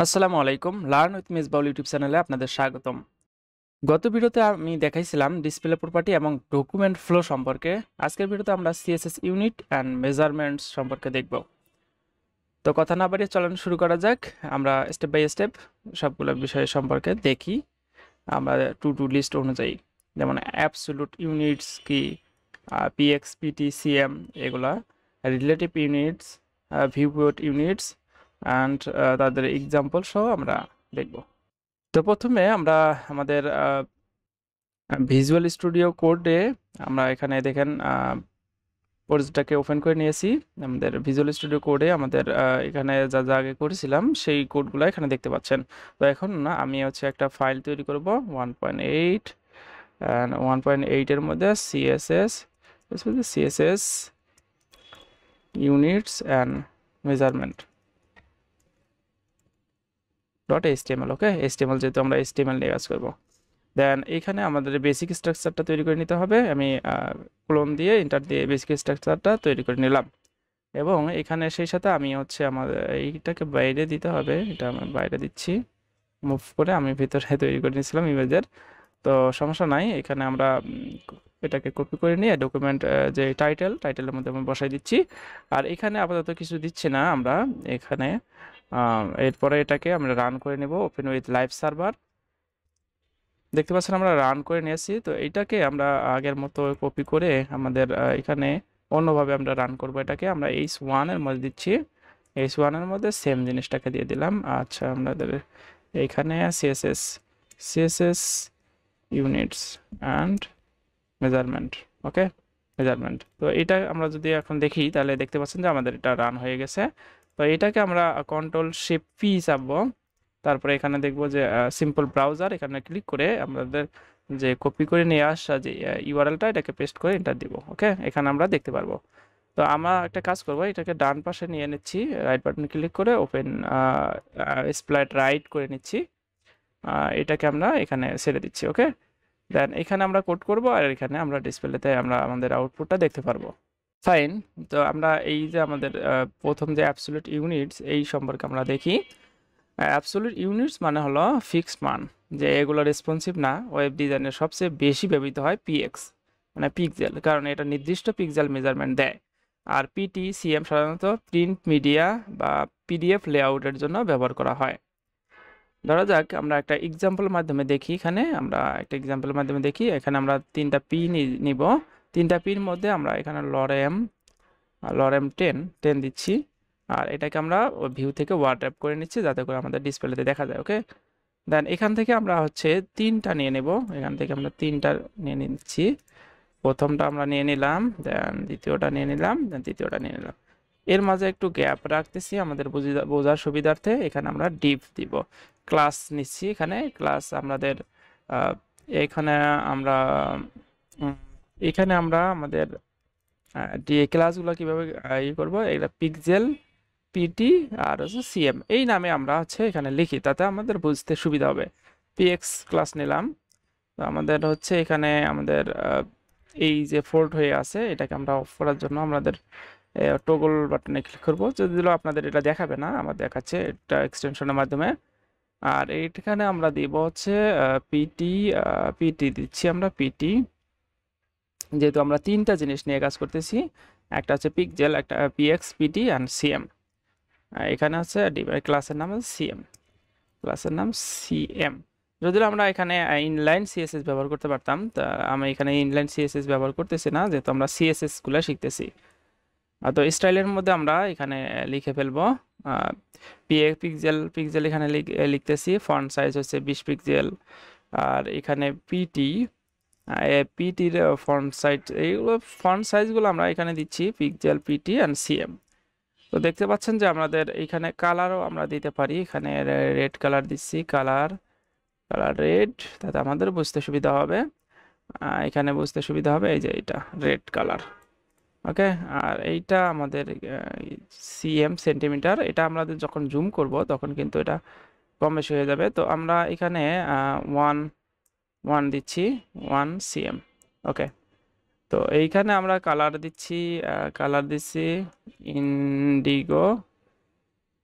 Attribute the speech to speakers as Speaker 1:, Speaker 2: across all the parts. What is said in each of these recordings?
Speaker 1: আসসালামু আলাইকুম। Learn with Misbaul YouTube চ্যানেলে আপনাদের স্বাগতম। গত ভিডিওতে আমি দেখাইছিলাম ডিসপ্লে প্রপার্টি এবং ডকুমেন্ট ফ্লো সম্পর্কে। আজকের ভিডিওতে আমরা সিএসএস ইউনিট অ্যান্ড মেজারমেন্টস সম্পর্কে দেখব। তো কথা না বাড়িয়ে চলুন শুরু করা যাক। আমরা স্টেপ বাই স্টেপ সবগুলো বিষয় সম্পর্কে দেখি আমরা টু ডু লিস্ট অনুযায়ী। যেমন অ্যাবসোলুট ইউনিটস কি, পিএক্স, পিটি, সিএম এগুলা, relative units, viewport units and তাদের এক্সাম্পল সহ আমরা দেখব। তো প্রথমে আমরা আমাদের ভিজুয়াল স্টুডিও কোডে আমরা এখানে দেখেন প্রজেক্টটাকে ওপেন করে নিয়েছি। আমাদের ভিজুয়াল স্টুডিও কোডে আমাদের এখানে যা যা আগে করেছিলাম সেই কোডগুলো এখানে দেখতে পাচ্ছেন। তো এখন না আমি হচ্ছে একটা ফাইল তৈরি করব 1.8 অ্যান্ড 1.8 এর মধ্যে CSS units and measurement .html। Okay, HTML যেহেতু আমরা HTML নিয়ে কাজ করব। দেন এখানে আমাদের বেসিক স্ট্রাকচারটা তৈরি করে নিতে হবে। আমি ক্লোন দিয়ে এন্টার দিয়ে বেসিক স্ট্রাকচারটা তৈরি করে নিলাম এবং এখানে সেই সাথে আমি হচ্ছে আমাদের এইটাকে বাইরে দিতে হবে। এটা আমি বাইরে দিচ্ছি, মুভ করে আমি ভিতরে তৈরি করে নিয়েছিলাম ইমেজের। তো সমস্যা নাই, এখানে আমরা এটাকে কপি করে নিয়ে ডকুমেন্ট যে টাইটেলের মধ্যে আমি বসাই দিচ্ছি। আর এখানে আপাতত কিছু দিচ্ছি না আমরা এখানে। এরপরে এটাকে আমরা রান করে নেব ওপেন উইথ লাইভ সার্ভার। দেখতে পাচ্ছেন আমরা রান করে নিয়েছি। তো এইটাকে আমরা আগের মতো কপি করে আমাদের এখানে অন্যভাবে আমরা রান করব। এটাকে আমরা h1 এর মধ্যে দিচ্ছি, h1 এর মধ্যে সেম জিনিসটাকে দিয়ে দিলাম। আচ্ছা, আমাদের এইখানে CSS units and measurement. Okay, measurement. তো এটা আমরা যদি এখন দেখি তাহলে দেখতে পাচ্ছেন যে আমাদের এটা রান হয়ে গেছে। তো এটাকে আমরা কন্ট্রোল শিফট পি চাপবো। তারপরে এখানে দেখব যে সিম্পল ব্রাউজার, এখানে ক্লিক করে আমাদের যে কপি করে নিয়ে আসা যে ইউআরএলটা এটাকে পেস্ট করে এন্টার দিব। ওকে, এখানে আমরা দেখতে পারবো। তো আমরা একটা কাজ করব, এটাকে ডান পাশে নিয়ে নিচ্ছি, রাইট বাটন ক্লিক করে ওপেন স্প্লাইট রাইট করে নিচ্ছি। এটাকে আমরা এখানে ছেড়ে দিচ্ছি। ওকে, দেন এখানে আমরা কোড করব আর এখানে আমরা ডিসপ্লেতে আমরা আমাদের আউটপুটটা দেখতে পারবো। ফাইন। তো আমরা এই যে আমাদের প্রথম যে অ্যাবসোলিউট ইউনিটস এই সম্পর্কে আমরা দেখি। অ্যাবসোলিউট ইউনিটস মানে হলো ফিক্সড মান, যে এগুলো রেসপন্সিভ না। ওয়েব ডিজাইনের সবচেয়ে বেশি ব্যবহৃত হয় পিএক্স মানে পিক্সেল, কারণ এটা নির্দিষ্ট পিক্সেল মেজারমেন্ট দেয়। আর পিটি, সিএম সাধারণত প্রিন্ট মিডিয়া বা পিডিএফ লেআউটের জন্য ব্যবহার করা হয়। ধরা যাক আমরা একটা এক্সাম্পলের মাধ্যমে দেখি। এখানে আমরা একটা এক্সাম্পলের মাধ্যমে দেখি। এখানে আমরা তিনটা পি নিব। তিনটা পির মধ্যে আমরা এখানে লরেম 10 দিচ্ছি। আর এটাকে আমরা ভিউ থেকে ওয়ার্ড ট্যাপ করে নিচ্ছি যাতে করে আমাদের ডিসপ্লেতে দেখা যায়। ওকে, দেন এখান থেকে আমরা হচ্ছে তিনটা নিয়ে নেব। এখান থেকে আমরা তিনটা নিয়ে নিচ্ছি। প্রথমটা আমরা নিয়ে নিলাম, দেন দ্বিতীয়টা নিয়ে নিলাম, দেন তৃতীয়টা নিয়ে নিলাম। এর মাঝে একটু গ্যাপ রাখতেছি আমাদের বোঝার সুবিধার্থে। এখানে আমরা ডিভ দিব, ক্লাস নিচ্ছি। এখানে ক্লাস আমাদের এখানে আমরা এখানে আমরা আমাদের ক্লাসগুলো কিভাবে করব, এটা পিক্সেল, পিটি আর হচ্ছে সিএম এই নামে আমরা হচ্ছে এখানে লিখি, তাতে আমাদের বুঝতে সুবিধা হবে। পিএক্স ক্লাস নিলাম। তো আমাদের হচ্ছে এখানে আমাদের এই যে ফোল্ড হয়ে আছে এটাকে আমরা অফ করার জন্য আমাদের টগল বাটনে ক্লিক করবো। যদিও আপনাদের এটা দেখাবে না, আমার দেখাচ্ছে এটা এক্সটেনশনের মাধ্যমে। আর এইখানে আমরা দিব হচ্ছে পিটি দিচ্ছি আমরা পিটি, যেহেতু আমরা তিনটা জিনিস নিয়ে কাজ করতেছি। একটা হচ্ছে পিক্সেল, একটা পিএক্স, পিটি অ্যান্ড সিএম। এখানে হচ্ছে ক্লাসের নাম সিএম, ক্লাসের নাম সিএম। যদিও আমরা এখানে ইনলাইন সিএসএস ব্যবহার করতে পারতাম, তা আমি এখানে ইনলাইন সিএসএস ব্যবহার করতেছি না, যেহেতু আমরা সিএসএস গুলো শিখতেছি। তো স্টাইলের মধ্যে আমরা এখানে লিখে ফেলবো পিক্সেল এখানে লিখতেছি। ফন্ট সাইজ হচ্ছে 20 পিক্সেল। আর এখানে পিটির ফন্ট সাইজ, এইগুলো ফন্ট সাইজগুলো আমরা এখানে দিচ্ছি পিক্সেল, পিটি অ্যান্ড সিএম। তো দেখতে পাচ্ছেন যে আমাদের এখানে কালারও আমরা দিতে পারি। এখানে রেড কালার দিচ্ছি, কালার রেড, তাতে আমাদের বুঝতে সুবিধা হবে। এখানে বুঝতে সুবিধা হবে এই যে এটা রেড কালার। ওকে, আর এইটা আমাদের সিএম সেন্টিমিটার। এটা আমাদের যখন জুম করব তখন কিন্তু এটা কম বেশি হয়ে যাবে। তো আমরা এখানে 1 দিচ্ছি, 1 সিএম। ওকে, তো এইখানে আমরা কালার দিচ্ছি ইন্ডিগো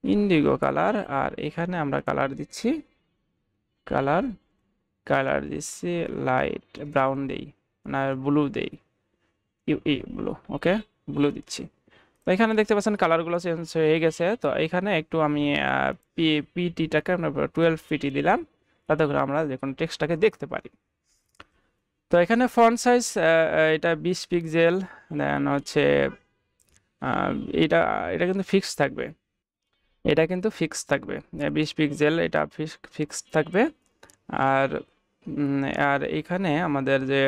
Speaker 1: ইন্ডিগো কালার, আর এখানে আমরা কালার দিচ্ছি কালার কালার দিচ্ছি লাইট ব্রাউন দেই, না ব্লু দেই, ব্লু, ওকে, ব্লু দিচ্ছি। তো এখানে দেখতে পাচ্ছেন কালারগুলো চেঞ্জ হয়ে গেছে। তো এখানে একটু আমি পিটিটাকে আমরা 12 পিটি দিলাম, তাতে করে আমরা যে কোনো টেক্সটটাকে দেখতে পারি। তো এখানে ফন্ট সাইজ এটা 20 পিক্সেল, দেন হচ্ছে আহ, এটা এটা কিন্তু ফিক্স থাকবে, এটা কিন্তু ফিক্স থাকবে 20 পিক্সেল, এটা ফিক্স থাকবে। আর আর এখানে আমাদের যে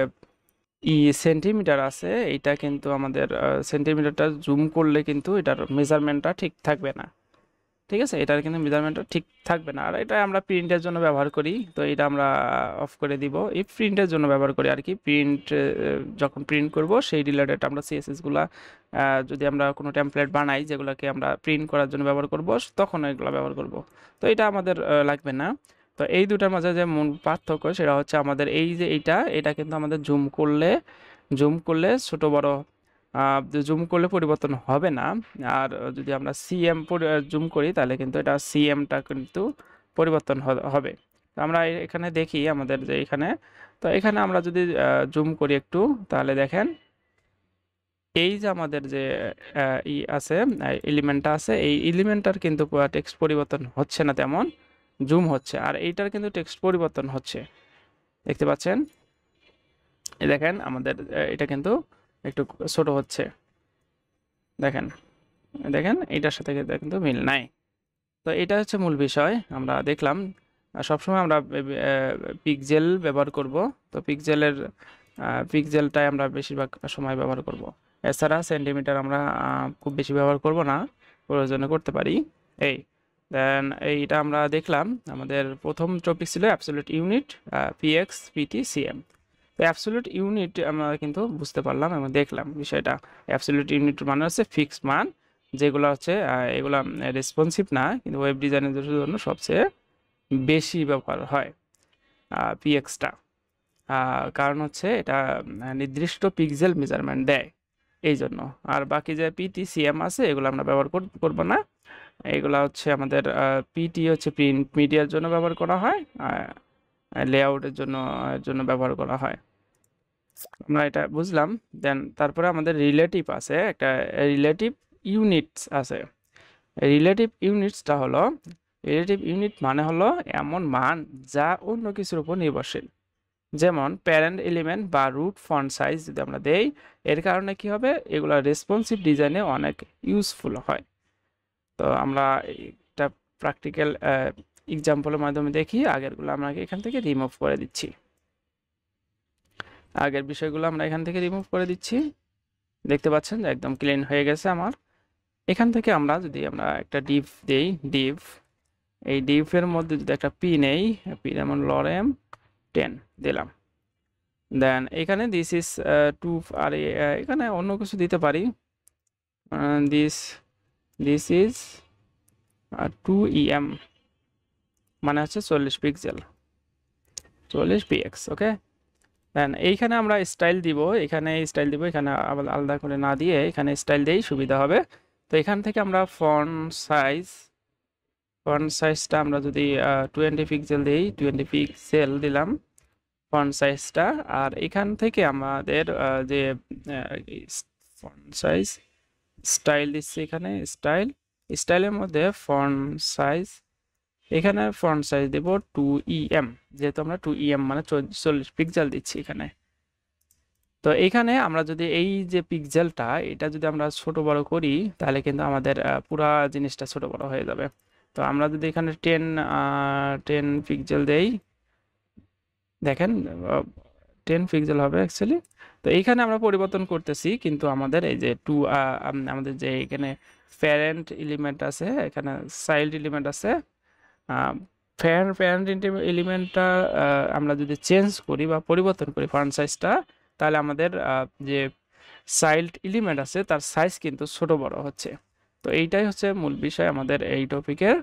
Speaker 1: সেন্টিমিটার আছে, এটা কিন্তু আমাদের সেন্টিমিটারটা জুম করলে কিন্তু এটার মেজারমেন্টটা ঠিক থাকবে না, ঠিক আছে, এটার কিন্তু মেজারমেন্টটা ঠিক থাকবে না। আর এটা আমরা প্রিন্টের জন্য ব্যবহার করি, তো এটা আমরা অফ করে দিব, এই প্রিন্টের জন্য ব্যবহার করি আর কি। প্রিন্ট যখন প্রিন্ট করব সেই রিলেটেড আমরা সিএসএস গুলা যদি আমরা কোনো টেমপ্লেট বানাই যেগুলোকে আমরা প্রিন্ট করার জন্য ব্যবহার করব, তখন এগুলো ব্যবহার করব। তো এটা আমাদের লাগবে না। তো এই দুটার মাঝে যে মূল পার্থক্য সেটা হচ্ছে আমাদের এই যে এটা কিন্তু আমাদের জুম করলে ছোট বড় জুম করলে পরিবর্তন হবে না। আর যদি আমরা সিএম জুম করি তাহলে কিন্তু এটা সিএমটা কিন্তু পরিবর্তন হবে। তো আমরা এখানে দেখি আমাদের যে এখানে, তো এখানে আমরা যদি জুম করি একটু, তাহলে দেখেন এই যে আমাদের যে ই আছে, এলিমেন্টটা আছে, এই এলিমেন্টটার কিন্তু টেক্সট পরিবর্তন হচ্ছে না তেমন, জুম হচ্ছে। আর এইটার কিন্তু টেক্সট পরিবর্তন হচ্ছে, দেখতে পাচ্ছেন, এই দেখেন আমাদের এটা কিন্তু একটু ছোট হচ্ছে, দেখেন দেখেন এইটার সাথে কিন্তু মিল নাই। তো এটা হচ্ছে মূল বিষয় আমরা দেখলাম। সবসময় আমরা পিক্সেল ব্যবহার করব, তো পিক্সেলটাই আমরা বেশিরভাগ সময় ব্যবহার করব। এছাড়া সেন্টিমিটার আমরা খুব বেশি ব্যবহার করব না, প্রয়োজনে করতে পারি। এই দেন এইটা আমরা দেখলাম, আমাদের প্রথম টপিক ছিল absolute unit, PX PT CM. তো অ্যাবসলিউট ইউনিট আমরা কিন্তু বুঝতে পারলাম এবং দেখলাম বিষয়টা। অ্যাবসলিউট ইউনিট মানে হচ্ছে ফিক্স মান, যেগুলো হচ্ছে এগুলা রেসপন্সিভ না, কিন্তু ওয়েব ডিজাইনের জন্য সবচেয়ে বেশি ব্যবহার হয় পিএক্সটা। কারণ হচ্ছে এটা নির্দিষ্ট পিক্সেল মেজারমেন্ট দেয় এই জন্য। আর বাকি যে পিটি সিএম আছে এগুলো আমরা ব্যবহার করব না। এগুলা হচ্ছে আমাদের পিটি হচ্ছে প্রিন্ট মিডিয়ার জন্য ব্যবহার করা হয়, লেআউটের জন্য ব্যবহার করা হয়। আমরা এটা বুঝলাম। দেন তারপরে আমাদের রিলেটিভ আছে, একটা রিলেটিভ ইউনিটস আছে। রিলেটিভ ইউনিট মানে হলো এমন মান যা অন্য কিছুর উপর নির্ভরশীল। যেমন প্যারেন্ট এলিমেন্ট বা রুট ফন্ট সাইজ যদি আমরা দেই, এর কারণে কি হবে, এগুলো রেসপন্সিভ ডিজাইনে অনেক ইউজফুল হয়। তো আমরা একটা প্র্যাকটিক্যাল এক্সাম্পলের মাধ্যমে দেখি। আগেরগুলো আমরা এখান থেকে রিমুভ করে দিচ্ছি, আগের বিষয়গুলো আমরা এখান থেকে রিমুভ করে দিচ্ছি। দেখতে পাচ্ছেন যে একদম ক্লিন হয়ে গেছে আমার। এখান থেকে আমরা যদি আমরা একটা ডিভ দেই, এই ডিভের মধ্যে যদি একটা পি নেই, পি যেমন লরেম 10 দিলাম। দেন এখানে দিস ইজ 2, আর এখানে অন্য কিছু দিতে পারি, দিস ইজ 2em, মানে হচ্ছে 40 পিক্সেল, 40 px, ওকে। দেন এইখানে আমরা স্টাইল দিব, এখানে আলাদা করে না দিয়ে এখানে স্টাইল দিয়েই সুবিধা হবে। তো এখান থেকে আমরা ফন্ট সাইজটা আমরা যদি 20 পিক্সেল দিই, 20 পিক্সেল দিলাম ফন্ট সাইজটা। আর এখান থেকে আমাদের যে ফন্ট সাইজ স্টাইল দিচ্ছি, এখানে স্টাইলের মধ্যে ফন্ট সাইজ, এখানে ফন্ট সাইজ দেব 2em, যেহেতু আমরা 2em মানে 40 পিক্সেল দিচ্ছি এখানে। তো এখানে আমরা যদি এই যে পিক্সেলটা এটা যদি আমরা ছোট বড় করি, তাহলে কিন্তু আমাদের পুরা জিনিসটা ছোট বড় হয়ে যাবে। তো আমরা যদি এখানে 10 পিক্সেল দেই, দেখেন 10 পিক্সেল হবে অ্যাকচুয়ালি। তো এইখানে আমরা পরিবর্তন করতেছি, কিন্তু আমাদের এই যে আমাদের যে এখানে প্যারেন্ট এলিমেন্ট আছে, এখানে চাইল্ড এলিমেন্ট আছে, প্যারেন্ট এলিমেন্টটা আমরা যদি চেঞ্জ করি বা পরিবর্তন করি ফন্ট সাইজটা, তাহলে আমাদের যে চাইল্ড এলিমেন্ট আছে তার সাইজ কিন্তু ছোট বড় হচ্ছে। তো এইটাই হচ্ছে মূল বিষয় আমাদের এই টপিকের।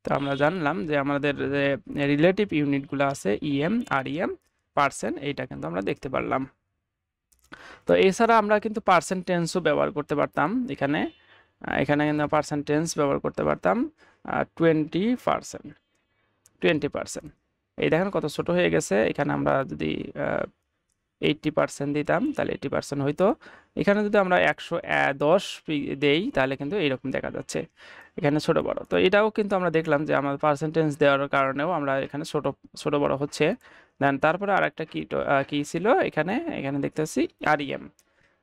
Speaker 1: তো আমরা জানলাম যে আমাদের যে রিলেটিভ ইউনিটগুলো আছে ইএম আর ইএম পার্সেন্ট, এইটা কিন্তু আমরা দেখতে পারলাম। তো এছাড়া আমরা কিন্তু পার্সেন্ট টেন্সও ব্যবহার করতে পারতাম এখানে। এখানে কিন্তু পার্সেন্টেজ ব্যবহার করতে পারতাম 20%। 20%, এই দেখেন কত ছোট হয়ে গেছে। এখানে আমরা যদি 80% দিতাম তাহলে 80% হইতো। এখানে যদি আমরা 110 দেই তাহলে কিন্তু এইরকম দেখা যাচ্ছে এখানে ছোট বড়। তো এটাও কিন্তু আমরা দেখলাম যে আমাদের পার্সেন্টেজ দেওয়ার কারণেও আমরা এখানে ছোট বড় হচ্ছে। দেন তারপরে আরেকটা কি ছিল এখানে, দেখতেছি আরইএম।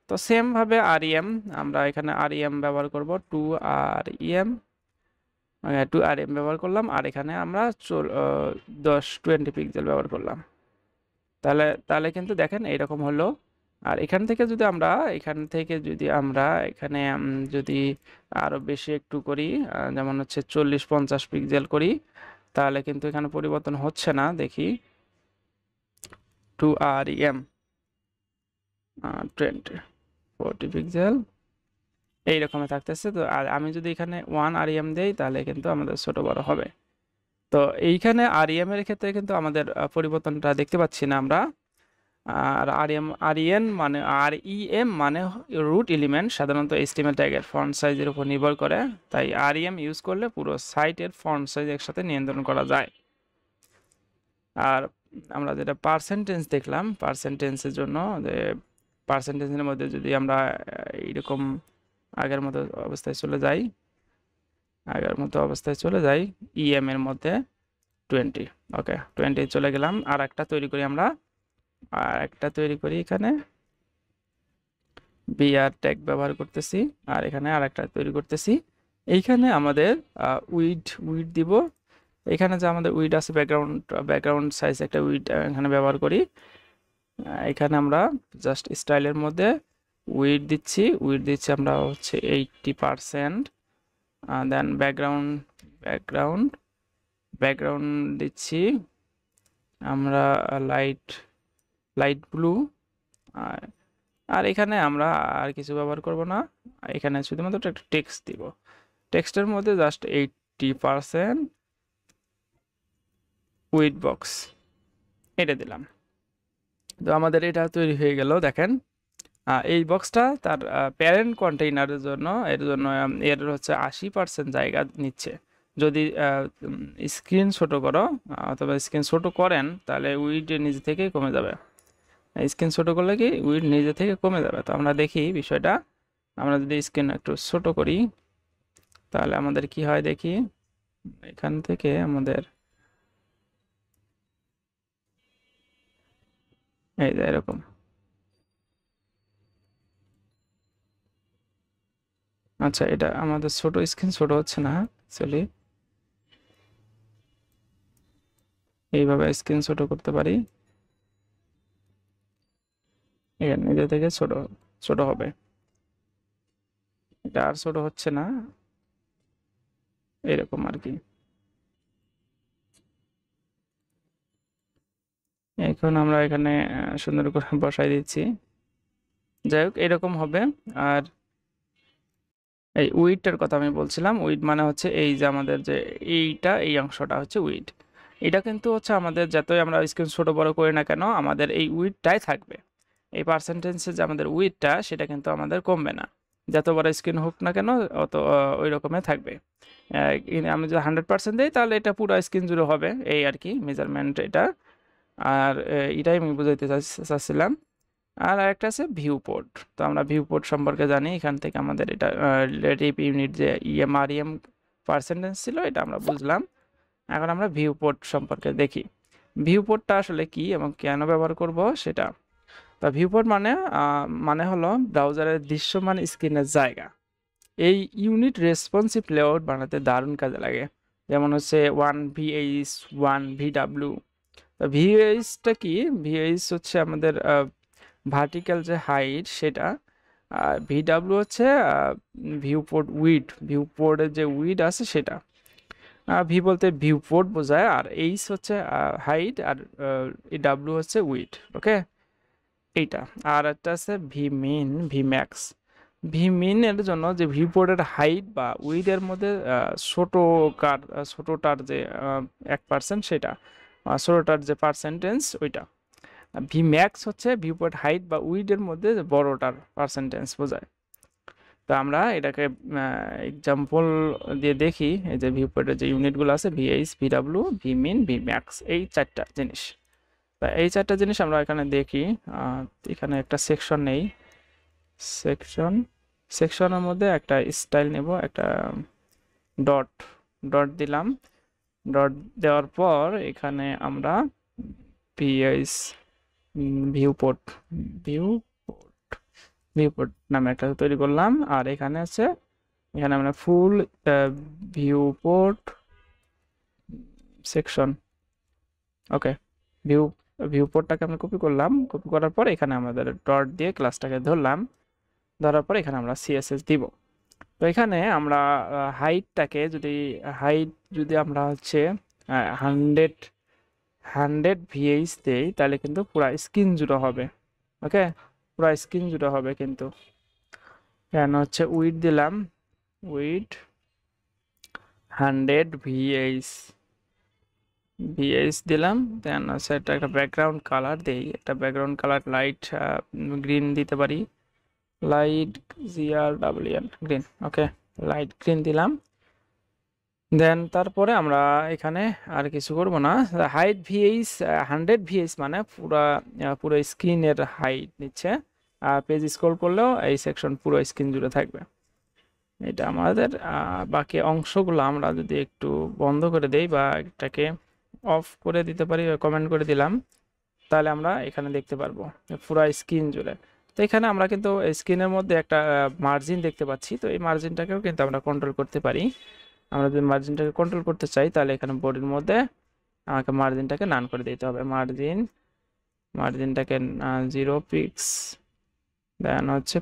Speaker 1: তো সেম ভাবে আরইএম আমরা এখানে আরইএম ব্যবহার করব, 2REM, 2REM ব্যবহার করলাম। আর এখানে আমরা 20 পিক্সেল ব্যবহার করলাম। তাহলে কিন্তু দেখেন এইরকম হলো। আর এখান থেকে যদি আমরা এখানে যদি আরো বেশি একটু করি, যেমন হচ্ছে 40-50 পিক্সেল করি, তাহলে কিন্তু এখানে পরিবর্তন হচ্ছে না। দেখি 2REM 40 পিক্সেল এইরকমই থাকতেছে। তো আর আমি যদি এখানে 1REM দেই তাহলে কিন্তু আমাদের ছোট বড় হবে। তো এইখানে আরইএম এর ক্ষেত্রে কিন্তু আমাদের পরিবর্তনটা দেখতে পাচ্ছি না আমরা। আর আরইএম মানে রুট এলিমেন্ট, সাধারণত HTML ট্যাগের ফন্ট সাইজের উপর নির্ভর করে। তাই আরইএম ইউজ করলে পুরো সাইটের ফন্ট সাইজ একসাথে নিয়ন্ত্রণ করা যায়। আর আমরা যেটা পার্সেন্টেজ দেখলাম, পার্সেন্টেজের জন্য যে পার্সেন্টেজের মধ্যে যদি আমরা এইরকম আগের মতো অবস্থায় চলে যাই, ইএম এর মধ্যে 20, ওকে 20 চলে গেলাম। আর একটা তৈরি করি এখানে বিআর ট্যাগ ব্যবহার করতেছি। আর এখানে আর একটা তৈরি করতেছি। এইখানে আমাদের উইড দিব। এখানে যে আমাদের উইড আছে, ব্যাকগ্রাউন্ড সাইজ একটা উইড এখানে ব্যবহার করি। এখানে আমরা জাস্ট স্টাইলের মধ্যে উইড দিচ্ছি আমরা হচ্ছে 80%। দেন ব্যাকগ্রাউন্ড দিচ্ছি আমরা লাইট ব্লু। আর এখানে আমরা আর কিছু ব্যবহার করব না। এখানে শুধুমাত্র একটা টেক্সট দিব। টেক্সটের মধ্যে জাস্ট 80% উইড বক্স এটা দিলাম। তো আমাদের এটা তৈরি হয়ে গেল। দেখেন এই বক্সটা তার প্যারেন্ট কন্টেইনারের জন্য এর হচ্ছে 80% জায়গা নিচ্ছে। যদি স্ক্রিন ছোট করো অথবা স্ক্রিন ছোট করেন তাহলে উইড নিজে থেকেই কমে যাবে। স্ক্রিন ছোট করলে কি উইড নিজে থেকে কমে যাবে। তো আমরা দেখি বিষয়টা। আমরা যদি স্ক্রিন একটু ছোট করি তাহলে আমাদের কি হয় দেখি। এখান থেকে আমাদের এই যে এরকম, আচ্ছা এটা আমাদের স্ক্রিন ছোট হচ্ছে না অ্যাকচুয়ালি। এইভাবে স্ক্রিন ছোট করতে পারি, এখানে নিজে থেকে ছোট হবে। এটা আর ছোট হচ্ছে না, এরকম আর কি। এখন আমরা এখানে সুন্দর করে বসাই দিচ্ছি। যাই হোক এরকম হবে। আর এই উইডটার কথা আমি বলছিলাম। উইড মানে হচ্ছে এই যে আমাদের যে এই অংশটা হচ্ছে উইড। এটা কিন্তু হচ্ছে আমাদের যতই আমরা স্ক্রিন ছোট বড় করি না কেন আমাদের এই উইডটাই থাকবে। এই পার্সেন্টেজে যে আমাদের উইডটা সেটা কিন্তু আমাদের কমবে না। যত বড় স্ক্রিন হোক না কেন অত ওই রকমের থাকবে। আমি যদি 100% দিই তাহলে এটা পুরো স্ক্রিন জুড়ে হবে, এই আর কি মেজারমেন্ট এটা। আর এটাই আমি বুঝাইতে চাচ্ছিলাম। আর একটা আছে ভিউ পোর্ট। তো আমরা ভিউ পোর্ট সম্পর্কে জানি। এখান থেকে আমাদের এটা রিলেটিভ ইউনিট যে আরইএম পার্সেন্টেজ ছিল এটা আমরা বুঝলাম। এখন আমরা ভিউ পোর্ট সম্পর্কে দেখি। ভিউ পোর্টটা আসলে কি এবং কেন ব্যবহার করব সেটা। তা ভিউ পোর্ট মানে হলো ব্রাউজারের দৃশ্যমান স্ক্রিনের জায়গা। এই ইউনিট রেসপন্সিভ লেআউট বানাতে দারুণ কাজে লাগে। যেমন হচ্ছে 1VH 1VW। ভিএইচটা কি? ভিএইচ হচ্ছে আমাদের ভার্টিক্যাল যে হাইট সেটা। আর ভিডাব্লিউ হচ্ছে ভিউ পোর্ট উইড, ভিউ পোর্টের যে উইড আছে সেটা। ভি বলতে ভিউ পোর্ট বোঝায়, আর এইচ হচ্ছে হাইট, আর ডাব্লিউ হচ্ছে উইড। ওকে এইটা। আর একটা আছে ভি ম্যাক্স। এর জন্য যে ভিউ পোর্টের হাইট বা উইডের মধ্যে ছোটটার যে 1% সেটা, ছোটটার যে পার্সেন্টেজ ওইটা। ভি ম্যাক্স হচ্ছে ভিউপোর্ট হাইট বা উইডের মধ্যে বড়টার পার্সেন্টেজ বোঝায়। তো আমরা এটাকে এক্সাম্পল দিয়ে দেখি, এই যে ভিউপোর্টের যে ইউনিটগুলো আছে ভিএইচ, ভিডাব্লিউ, ভিমিন, ভিম্যাক্স, এই 4টা জিনিস। তা এই 4টা জিনিস আমরা এখানে দেখি। এখানে একটা সেকশন নেই, সেকশনের মধ্যে একটা স্টাইল নেব, একটা ডট ডট দিলাম। ডট দেওয়ার পর এখানে আমরা ভিএইচ ভিউপোর্ট ভিউপোর্ট ভিউপোর্ট নামে একটা তৈরি করলাম। আর এখানে আছে, এখানে আমরা ফুল ভিউপোর্ট সেকশন, ওকে, ভিউপোর্টটাকে আমরা কপি করলাম। কপি করার পর এখানে আমাদের ডট দিয়ে ক্লাসটাকে ধরলাম। ধরার পর এখানে আমরা সিএসএস দিব। তো এখানে আমরা হাইটটাকে যদি আমরা হচ্ছে 100 ভিএইচ দেই, তাহলে কিন্তু পুরো স্ক্রিন জুড়ে হবে। ওকে, পুরো স্ক্রিন জুড়ে হবে কিন্তু। এখানে হচ্ছে উইড দিলাম, উইড 100 ভিএইচ দিলাম। দেন হচ্ছে একটা ব্যাকগ্রাউন্ড কালার দেই, একটা ব্যাকগ্রাউন্ড কালার লাইট গ্রিন দিতে পারি, লাইট GRWN গ্রিন, ওকে, লাইট গ্রিন দিলাম। দেন তারপরে আমরা এখানে আর কিছু করব না। হাইট ভিএইচ 100 ভিএইচ মানে পুরো স্ক্রিনের হাইট নিচ্ছে। আর পেজ স্ক্রল করলেও এই সেকশন পুরো স্ক্রিন জুড়ে থাকবে। এটা আমাদের বাকি অংশগুলো আমরা যদি একটু বন্ধ করে দেই বা এটাকে অফ করে দিতে পারি, কমেন্ট করে দিলাম, তাহলে আমরা এখানে দেখতে পারবো পুরো স্ক্রিন জুড়ে। তো এখানে আমরা কিন্তু স্ক্রিনের মধ্যে একটা মার্জিন দেখতে পাচ্ছি। তো এই মার্জিনটাকেও কিন্তু আমরা কন্ট্রোল করতে পারি। আমরা যদি মার্জিনটাকে কন্ট্রোল করতে চাই, তাহলে এখানে বডির মধ্যে আমাকে মার্জিনটাকে নান করে দিতে হবে। মার্জিনটাকে 0 পিক্স। দেন হচ্ছে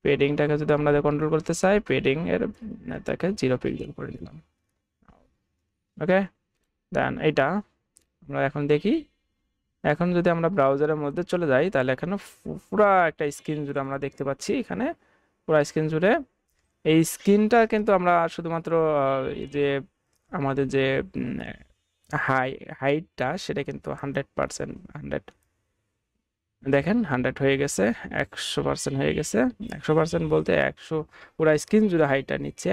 Speaker 1: পেডিংটাকে যদি আমরা কন্ট্রোল করতে চাই, পেডিং এর তাকে 0 পিক্সেল করে দিলাম। ওকে, দেন এইটা আমরা এখন দেখি। এখন যদি আমরা ব্রাউজারের মধ্যে চলে যাই, তাহলে এখানে পুরা একটা স্ক্রিন জুড়ে আমরা দেখতে পাচ্ছি। এখানে পুরা স্ক্রিন জুড়ে এই স্ক্রিনটা কিন্তু আমরা শুধুমাত্র যে আমাদের যে হাইটটা সেটা কিন্তু 100%, 100 দেখেন 100 হয়ে গেছে, 100% হয়ে গেছে। 100% বলতে 100 পুরা স্ক্রিন জুড়ে হাইটটা নিচ্ছে।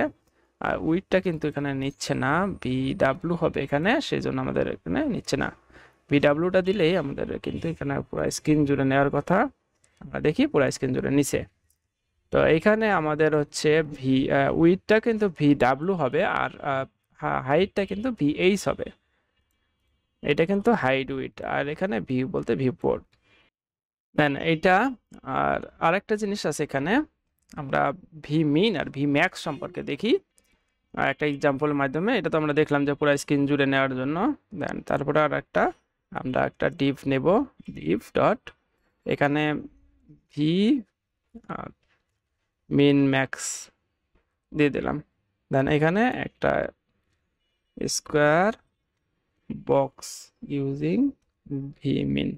Speaker 1: আর উইডটা কিন্তু এখানে নিচ্ছে না, ভিডাব্লিউ হবে এখানে, সেই জন্য আমাদের এখানে নিচ্ছে না। ভিডাব্লিউটা দিলেই আমাদের কিন্তু এখানে পুরো স্ক্রিন জুড়ে নেওয়ার কথা। আমরা দেখি পুরো স্ক্রিন জুড়ে নিচে। তো এখানে আমাদের হচ্ছে উইডটা কিন্তু ভিডাব্লিউ হবে, আর হাইটটা কিন্তু ভিএইচ হবে। এটা কিন্তু হাইট উইড, আর এখানে ভিউ বলতে ভিউপোর্ট। দেন এইটা আর আরেকটা জিনিস আছে এখানে, আমরা ভিমিন আর ভিম্যাক্স সম্পর্কে দেখি একটা এক্সাম্পলের মাধ্যমে। এটা তো আমরা দেখলাম যে পুরো স্ক্রিন জুড়ে নেওয়ার জন্য। দেন তারপরে আর আমরা একটা ডিভ নেব, ডিভ ডট, এখানে ভি মিন ম্যাক্স দিয়ে দিলাম। দেন এখানে একটা স্কোয়ার বক্স ইউজিং ভিমিন,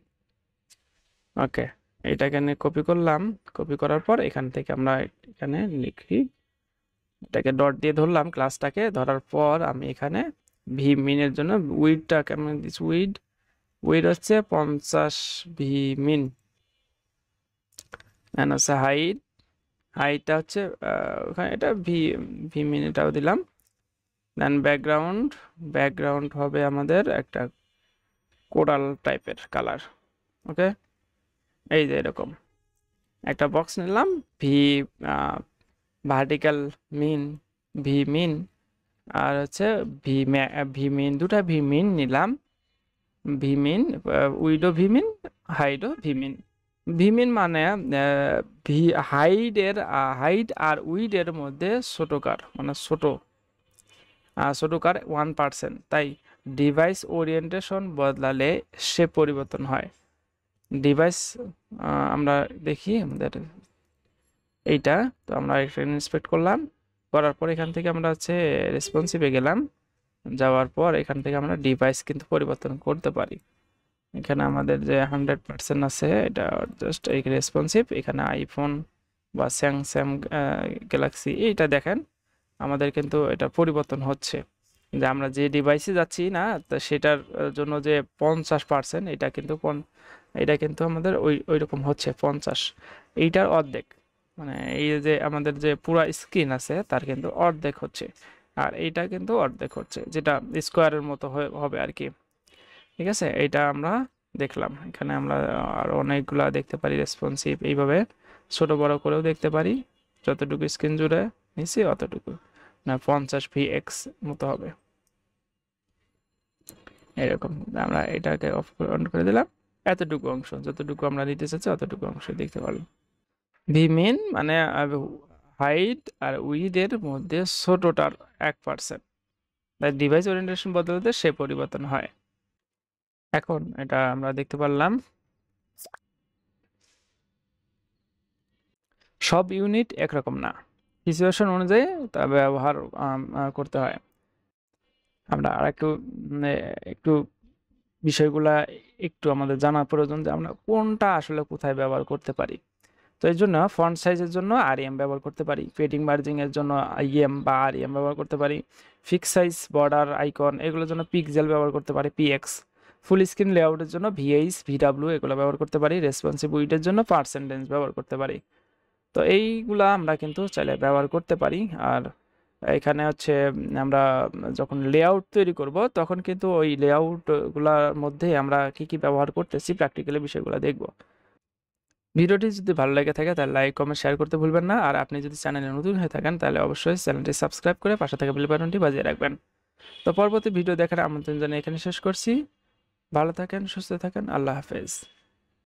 Speaker 1: ওকে, এটাকে কপি করলাম। কপি করার পর এখান থেকে আমরা এখানে লিখি, এটাকে ডট দিয়ে ধরলাম ক্লাসটাকে। ধরার পর আমি এখানে ভিমিনের জন্য উইডটাকে আমি দিচ্ছি, উইড হচ্ছে 50 ভিমিন। এন্ড হচ্ছে হাইটটা হচ্ছে ওখানে এটা ভিমিন, এটাও দিলাম। দেন ব্যাকগ্রাউন্ড হবে আমাদের একটা কোরাল টাইপের কালার, ওকে, এই যে এরকম একটা বক্স নিলাম। ভার্টিক্যাল ভিমিন আর হচ্ছে ভিমিন, দুটা ভিমিন নিলাম। ভিমিন উইডো ভিমিন, হাইডো ভিমিন। ভিমিন মানে হাইট আর উইডের মধ্যে ছোটকার, মানে ছোটকার 1%। তাই ডিভাইস ওরিয়েন্টেশন বদলালে সে পরিবর্তন হয়। ডিভাইস আমরা দেখি আমাদের এইটা, তো আমরা এখানে ইন্সপেক্ট করলাম। করার পর এখান থেকে আমরা হচ্ছে রেসপন্সিভে গেলাম। যাওয়ার পর এখান থেকে আমরা ডিভাইস কিন্তু পরিবর্তন করতে পারি। এখানে আমাদের যে 100% আছে, এটা জাস্ট এই রেসপন্সিভ। এখানে আইফোন বা স্যামসাং গ্যালাক্সি, এইটা দেখেন আমাদের কিন্তু এটা পরিবর্তন হচ্ছে, যে আমরা যে ডিভাইসে যাচ্ছি না, তো সেটার জন্য যে 50%, এটা কিন্তু আমাদের ওই রকম হচ্ছে 50, এইটার অর্ধেক। মানে এই যে আমাদের যে পুরো স্ক্রিন আছে তার কিন্তু অর্ধেক হচ্ছে, আর এইটা কিন্তু অর্ধেক হচ্ছে, যেটা স্কোয়ারের মতো হবে আর কি। ঠিক আছে, এইটা আমরা দেখলাম। এখানে আমরা আর অনেকগুলা দেখতে পারি রেসপন্সিভ, এইভাবে ছোট বড় করেও দেখতে পারি। যতটুকু স্ক্রিন জুড়ে নিছি অতটুকু না, 50 VX মতো হবে এরকম। আমরা এটাকে অন করে দিলাম, এতটুকু অংশ যতটুকু আমরা নিতে চাচ্ছি অতটুকু অংশ দেখতে পারলাম। ভিমিন মানে হাইট আর উইডের মধ্যে ছোটটার 1%, তাই ডিভাইস ওরিয়েন্টেশন বদলাতে সে পরিবর্তন হয়। এখন এটা আমরা দেখতে পারলাম সব ইউনিট একরকম না, সিচুয়েশন অনুযায়ী তা ব্যবহার করতে হয়। আমরা আর একটু বিষয়গুলা একটু আমাদের জানা প্রয়োজন যে আমরা কোনটা আসলে কোথায় ব্যবহার করতে পারি। তো এই জন্য ফন্ট সাইজের জন্য আরইএম ব্যবহার করতে পারি, পেডিং মার্জিং এর জন্য আইএম বা আরইএম ব্যবহার করতে পারি, ফিক্স সাইজ বর্ডার আইকন এগুলোর জন্য পিক্সেল ব্যবহার করতে পারি পিএক্স, ফুল স্ক্রিন লেআউটের জন্য ভিএইচ ভিডাব্লিউ এগুলো ব্যবহার করতে পারি, রেসপন্সিভ উইডের জন্য পার্সেন্টেজ ব্যবহার করতে পারি। তো এইগুলা আমরা কিন্তু চাইলে ব্যবহার করতে পারি। আর এখানে হচ্ছে আমরা যখন লেআউট তৈরি করব তখন কিন্তু ওই লেআউটগুলোর মধ্যে আমরা কি কি ব্যবহার করতেছি প্র্যাকটিক্যালি বিষয়গুলো দেখব। ভিডিওটি যদি ভালো লেগে থাকে তাহলে লাইক কমেন্ট শেয়ার করতে ভুলবেন না, আর আপনি যদি চ্যানেলে নতুন হয়ে থাকেন তাহলে অবশ্যই চ্যানেলটি সাবস্ক্রাইব করে পাশে থাকা বেল বাটনটি বাজিয়ে রাখবেন। তো পরবর্তী ভিডিও দেখার আমন্ত্রণ জানিয়ে এখানে শেষ করছি। ভালো থাকেন, সুস্থ থাকেন, আল্লাহ হাফেজ।